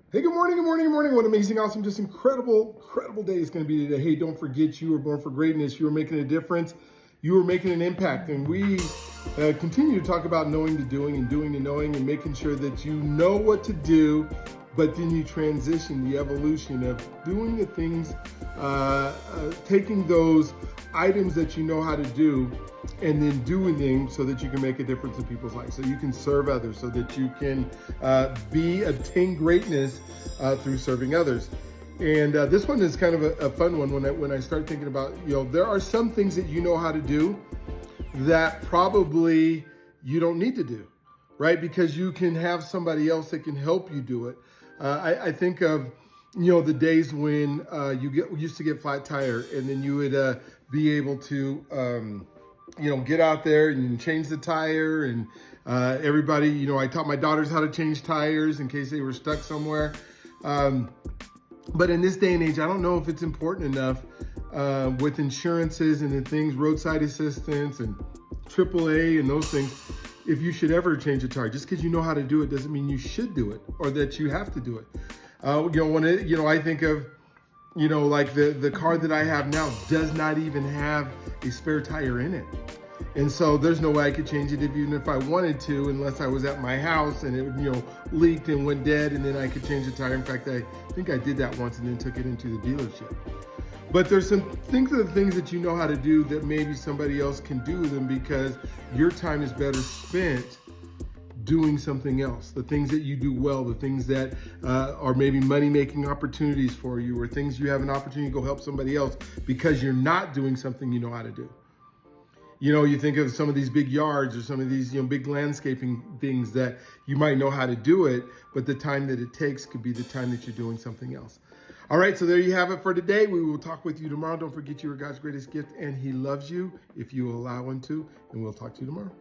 Hey, good morning, good morning, good morning. What amazing, awesome, just incredible day it's going to be today. Hey, don't forget you were born for greatness. You are making a difference. You are making an impact. And we continue to talk about knowing the doing and doing the knowing and making sure that you know what to do, but then you transition the evolution of doing the things, taking those items that you know how to do and then doing them so that you can make a difference in people's lives, so you can serve others, so that you can attain greatness through serving others. And this one is kind of a fun one when I start thinking about, there are some things that you know how to do that probably you don't need to do, right? Because you can have somebody else that can help you do it. I think of, the days when used to get flat tire, and then you would be able to, get out there and change the tire. And everybody, I taught my daughters how to change tires in case they were stuck somewhere. But in this day and age, I don't know if it's important enough with insurances and the things, roadside assistance and AAA and those things. If you should ever change a tire, just because you know how to do it doesn't mean you should do it or that you have to do it. I think of, like the car that I have now does not even have a spare tire in it. And so there's no way I could change it even if I wanted to, unless I was at my house and it, leaked and went dead, and then I could change the tire. In fact, I think I did that once and then took it into the dealership. But there's some things that you know how to do that maybe somebody else can do them, because your time is better spent doing something else. The things that you do well, the things that are maybe money-making opportunities for you, or things you have an opportunity to go help somebody else because you're not doing something you know how to do. You think of some of these big yards or some of these, big landscaping things that you might know how to do it, but the time that it takes could be the time that you're doing something else. All right, so there you have it for today. We will talk with you tomorrow. Don't forget you are God's greatest gift, and He loves you if you allow Him to, and we'll talk to you tomorrow.